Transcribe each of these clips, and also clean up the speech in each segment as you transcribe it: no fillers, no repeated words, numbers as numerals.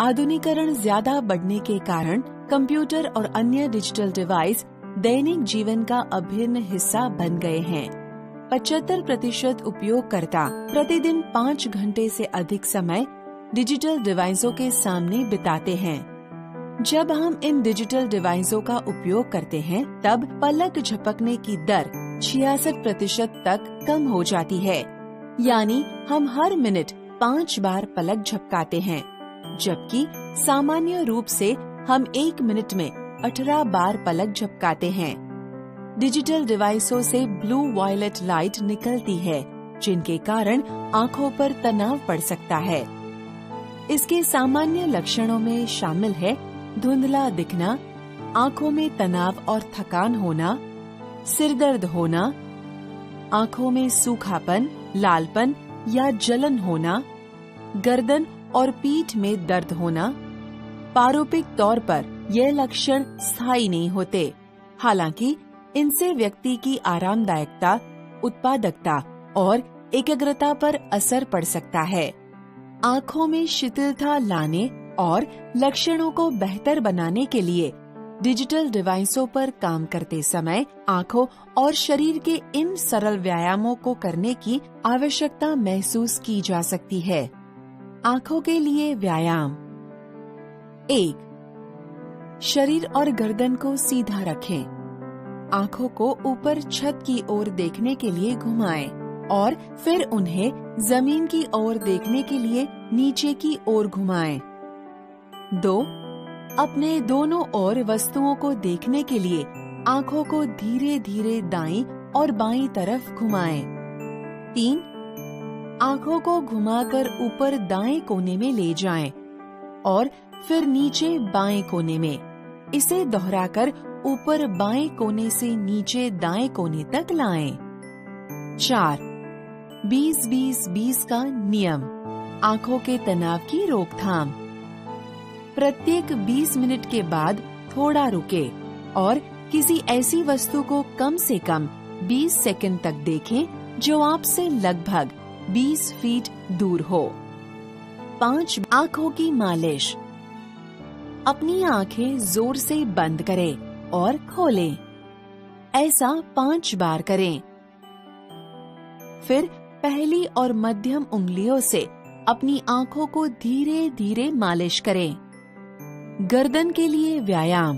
आधुनिकीकरण ज्यादा बढ़ने के कारण कंप्यूटर और अन्य डिजिटल डिवाइस दैनिक जीवन का अभिन्न हिस्सा बन गए हैं। 75% उपयोगकर्ता प्रतिदिन 5 घंटे से अधिक समय डिजिटल डिवाइसों के सामने बिताते हैं। जब हम इन डिजिटल डिवाइसों का उपयोग करते हैं, तब पलक झपकने की दर 66% तक कम हो जाती है, यानी हम हर मिनट 5 बार पलक झपकाते हैं, जबकि सामान्य रूप से हम 1 मिनट में 18 बार पलक झपकाते हैं। डिजिटल डिवाइसों से ब्लू वायलेट लाइट निकलती है, जिनके कारण आँखों पर तनाव पड़ सकता है। इसके सामान्य लक्षणों में शामिल है धुंधला दिखना, आँखों में तनाव और थकान होना, सिरदर्द होना, आँखों में सूखापन, लालपन या जलन होना, गर्दन और पीठ में दर्द होना। पारोपिक तौर पर यह लक्षण स्थायी नहीं होते, हालांकि इनसे व्यक्ति की आरामदायकता, उत्पादकता और एकाग्रता पर असर पड़ सकता है। आँखों में शिथिलता लाने और लक्षणों को बेहतर बनाने के लिए डिजिटल डिवाइसों पर काम करते समय आँखों और शरीर के इन सरल व्यायामों को करने की आवश्यकता महसूस की जा सकती है। आँखों के लिए व्यायाम। 1. शरीर और गर्दन को सीधा रखें। आँखों को ऊपर छत की ओर देखने के लिए घुमाएं और फिर उन्हें जमीन की ओर देखने के लिए नीचे की ओर घुमाएं। 2. अपने दोनों ओर वस्तुओं को देखने के लिए आँखों को धीरे धीरे दाईं और बाईं तरफ घुमाएं। 3. आँखों को घुमाकर ऊपर दाएं कोने में ले जाएं और फिर नीचे बाएं कोने में। इसे दोहराकर ऊपर बाएं कोने से नीचे दाएं कोने तक लाएं। 4. 20-20-20 का नियम। आँखों के तनाव की रोकथाम। प्रत्येक 20 मिनट के बाद थोड़ा रुके और किसी ऐसी वस्तु को कम से कम 20 सेकंड तक देखें जो आपसे लगभग 20 फीट दूर हो। 5. आँखों की मालिश। अपनी आँखें जोर से बंद करें और खोलें। ऐसा 5 बार करें। फिर पहली और मध्यम उंगलियों से अपनी आँखों को धीरे धीरे मालिश करें। गर्दन के लिए व्यायाम।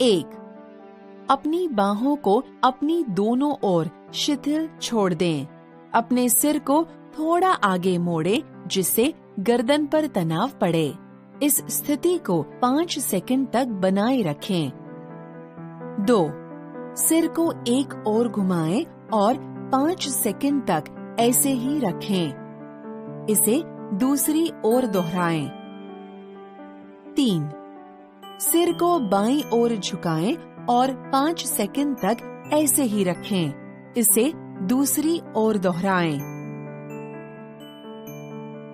1. अपनी बाहों को अपनी दोनों ओर शिथिल छोड़ दें। अपने सिर को थोड़ा आगे मोड़ें, जिससे गर्दन पर तनाव पड़े। इस स्थिति को 5 सेकंड तक बनाए रखें। 2. सिर को एक ओर घुमाएं और 5 सेकंड तक ऐसे ही रखें। इसे दूसरी ओर दोहराएं। 3. सिर को बाईं ओर झुकाएं और 5 सेकंड तक ऐसे ही रखें। इसे दूसरी ओर दोहराएं।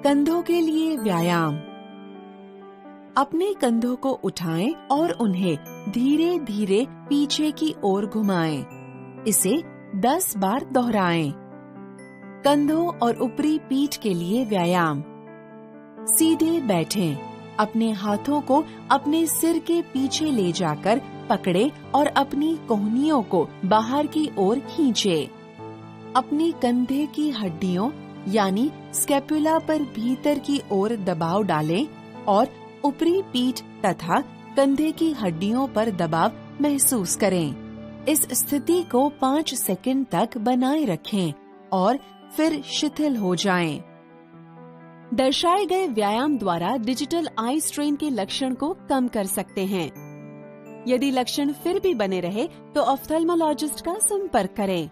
कंधों के लिए व्यायाम। अपने कंधों को उठाएं और उन्हें धीरे धीरे पीछे की ओर घुमाएं। इसे 10 बार दोहराएं। कंधों और ऊपरी पीठ के लिए व्यायाम। सीधे बैठें। अपने हाथों को अपने सिर के पीछे ले जाकर पकड़े और अपनी कोहनियों को बाहर की ओर खींचे। अपनी कंधे की हड्डियों यानी स्कैपुला पर भीतर की ओर दबाव डालें और ऊपरी पीठ तथा कंधे की हड्डियों पर दबाव महसूस करें। इस स्थिति को 5 सेकंड तक बनाए रखें और फिर शिथिल हो जाएं। दर्शाए गए व्यायाम द्वारा डिजिटल आई स्ट्रेन के लक्षण को कम कर सकते हैं। यदि लक्षण फिर भी बने रहे तो ऑफ्थेल्मोलॉजिस्ट का संपर्क करें।